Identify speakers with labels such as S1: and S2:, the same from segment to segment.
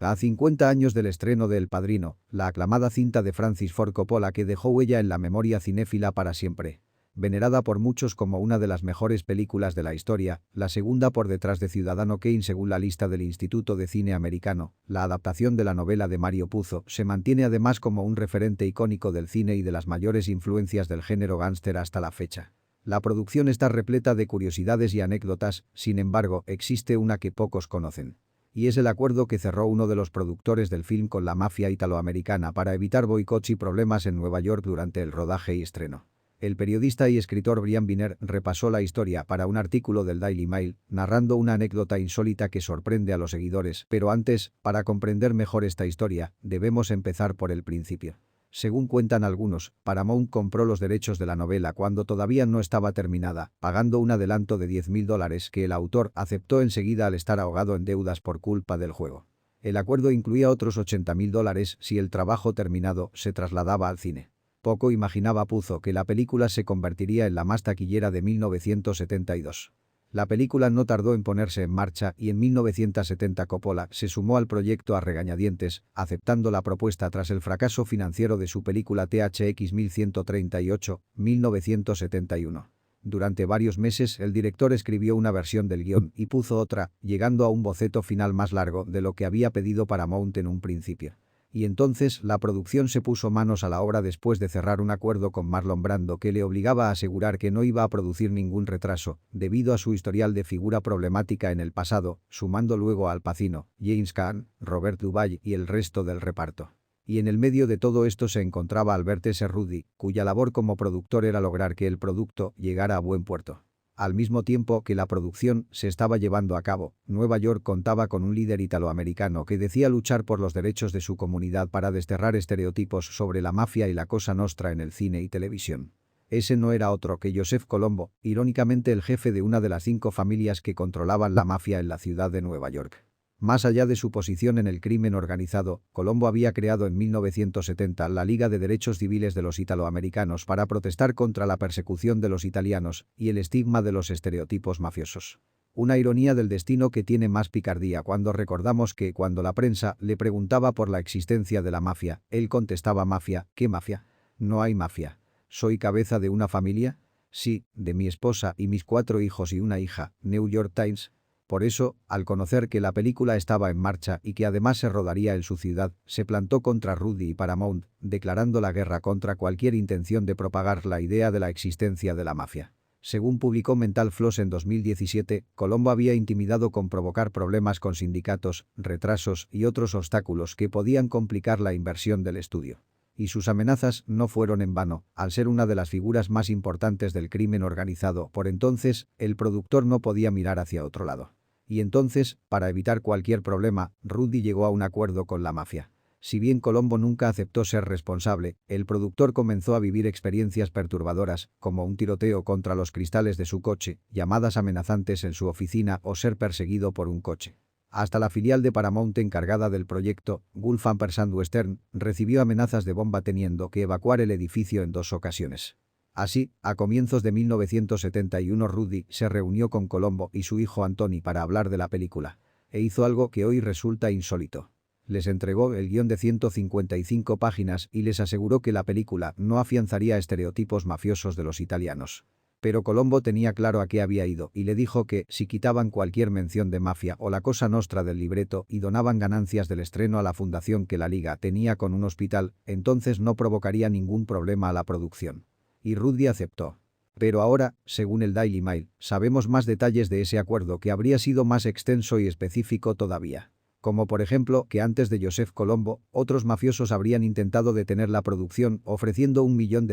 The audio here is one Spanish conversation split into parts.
S1: A 50 años del estreno de El Padrino, la aclamada cinta de Francis Ford Coppola que dejó huella en la memoria cinéfila para siempre. Venerada por muchos como una de las mejores películas de la historia, la segunda por detrás de Ciudadano Kane según la lista del Instituto de Cine Americano, la adaptación de la novela de Mario Puzo se mantiene además como un referente icónico del cine y de las mayores influencias del género gángster hasta la fecha. La producción está repleta de curiosidades y anécdotas, sin embargo, existe una que pocos conocen. Y es el acuerdo que cerró uno de los productores del film con la mafia italoamericana para evitar boicots y problemas en Nueva York durante el rodaje y estreno. El periodista y escritor Brian Viner repasó la historia para un artículo del Daily Mail, narrando una anécdota insólita que sorprende a los seguidores, pero antes, para comprender mejor esta historia, debemos empezar por el principio. Según cuentan algunos, Paramount compró los derechos de la novela cuando todavía no estaba terminada, pagando un adelanto de $10.000 que el autor aceptó enseguida al estar ahogado en deudas por culpa del juego. El acuerdo incluía otros $80.000 si el trabajo terminado se trasladaba al cine. Poco imaginaba Puzo que la película se convertiría en la más taquillera de 1972. La película no tardó en ponerse en marcha y en 1970 Coppola se sumó al proyecto a regañadientes, aceptando la propuesta tras el fracaso financiero de su película THX 1138, 1971. Durante varios meses el director escribió una versión del guión y Puzo otra, llegando a un boceto final más largo de lo que había pedido Paramount en un principio. Y entonces la producción se puso manos a la obra después de cerrar un acuerdo con Marlon Brando que le obligaba a asegurar que no iba a producir ningún retraso, debido a su historial de figura problemática en el pasado, sumando luego a Al Pacino, James Caan, Robert Duvall y el resto del reparto. Y en el medio de todo esto se encontraba Albert S. Ruddy, cuya labor como productor era lograr que el producto llegara a buen puerto. Al mismo tiempo que la producción se estaba llevando a cabo, Nueva York contaba con un líder italoamericano que decía luchar por los derechos de su comunidad para desterrar estereotipos sobre la mafia y la cosa nostra en el cine y televisión. Ese no era otro que Joseph Colombo, irónicamente el jefe de una de las 5 familias que controlaban la mafia en la ciudad de Nueva York. Más allá de su posición en el crimen organizado, Colombo había creado en 1970 la Liga de Derechos Civiles de los Italoamericanos para protestar contra la persecución de los italianos y el estigma de los estereotipos mafiosos. Una ironía del destino que tiene más picardía cuando recordamos que cuando la prensa le preguntaba por la existencia de la mafia, él contestaba: ¿mafia? ¿Qué mafia? No hay mafia. ¿Soy cabeza de una familia? Sí, de mi esposa y mis 4 hijos y una hija. New York Times. Por eso, al conocer que la película estaba en marcha y que además se rodaría en su ciudad, se plantó contra Ruddy y Paramount, declarando la guerra contra cualquier intención de propagar la idea de la existencia de la mafia. Según publicó Mental Floss en 2017, Colombo había intimidado con provocar problemas con sindicatos, retrasos y otros obstáculos que podían complicar la inversión del estudio. Y sus amenazas no fueron en vano, al ser una de las figuras más importantes del crimen organizado por entonces, el productor no podía mirar hacia otro lado. Y entonces, para evitar cualquier problema, Ruddy llegó a un acuerdo con la mafia. Si bien Colombo nunca aceptó ser responsable, el productor comenzó a vivir experiencias perturbadoras, como un tiroteo contra los cristales de su coche, llamadas amenazantes en su oficina o ser perseguido por un coche. Hasta la filial de Paramount encargada del proyecto, Gulf & Western, recibió amenazas de bomba teniendo que evacuar el edificio en 2 ocasiones. Así, a comienzos de 1971 Ruddy se reunió con Colombo y su hijo Anthony para hablar de la película. E hizo algo que hoy resulta insólito. Les entregó el guión de 155 páginas y les aseguró que la película no afianzaría estereotipos mafiosos de los italianos. Pero Colombo tenía claro a qué había ido y le dijo que, si quitaban cualquier mención de mafia o la cosa nostra del libreto y donaban ganancias del estreno a la fundación que la Liga tenía con un hospital, entonces no provocaría ningún problema a la producción. Y Ruddy aceptó. Pero ahora, según el Daily Mail, sabemos más detalles de ese acuerdo que habría sido más extenso y específico todavía. Como por ejemplo que antes de Joseph Colombo, otros mafiosos habrían intentado detener la producción ofreciendo $1 millón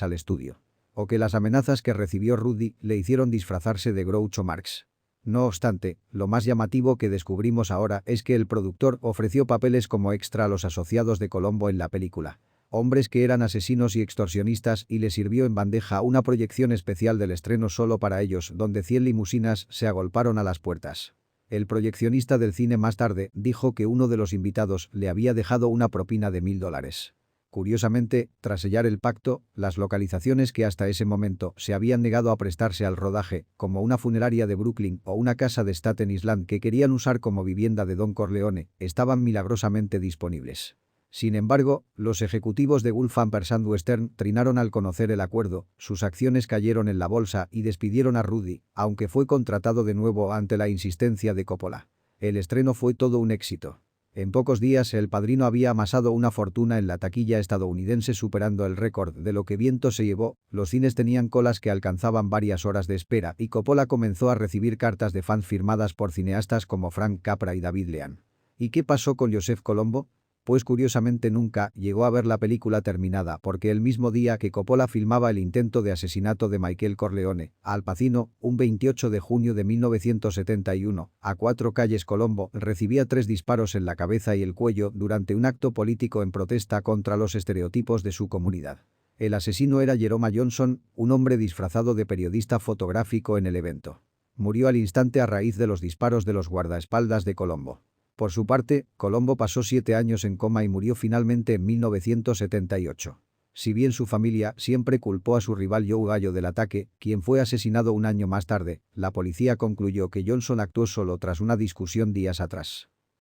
S1: al estudio. O que las amenazas que recibió Ruddy le hicieron disfrazarse de Groucho Marx. No obstante, lo más llamativo que descubrimos ahora es que el productor ofreció papeles como extra a los asociados de Colombo en la película. Hombres que eran asesinos y extorsionistas y le sirvió en bandeja una proyección especial del estreno solo para ellos donde 100 limusinas se agolparon a las puertas. El proyeccionista del cine más tarde dijo que uno de los invitados le había dejado una propina de $1.000. Curiosamente, tras sellar el pacto, las localizaciones que hasta ese momento se habían negado a prestarse al rodaje, como una funeraria de Brooklyn o una casa de Staten Island que querían usar como vivienda de Don Corleone, estaban milagrosamente disponibles. Sin embargo, los ejecutivos de Gulf Ampers and Western trinaron al conocer el acuerdo, sus acciones cayeron en la bolsa y despidieron a Rudy, aunque fue contratado de nuevo ante la insistencia de Coppola. El estreno fue todo un éxito. En pocos días El Padrino había amasado una fortuna en la taquilla estadounidense superando el récord de lo que viento se llevó, los cines tenían colas que alcanzaban varias horas de espera y Coppola comenzó a recibir cartas de fans firmadas por cineastas como Frank Capra y David Lean. ¿Y qué pasó con Joseph Colombo? Pues curiosamente nunca llegó a ver la película terminada porque el mismo día que Coppola filmaba el intento de asesinato de Michael Corleone, Al Pacino, un 28 de junio de 1971, a 4 calles Colombo, recibía 3 disparos en la cabeza y el cuello durante un acto político en protesta contra los estereotipos de su comunidad. El asesino era Jerome Johnson, un hombre disfrazado de periodista fotográfico en el evento. Murió al instante a raíz de los disparos de los guardaespaldas de Colombo. Por su parte, Colombo pasó 7 años en coma y murió finalmente en 1978. Si bien su familia siempre culpó a su rival Joe Gallo del ataque, quien fue asesinado un año más tarde, la policía concluyó que Johnson actuó solo tras una discusión días atrás.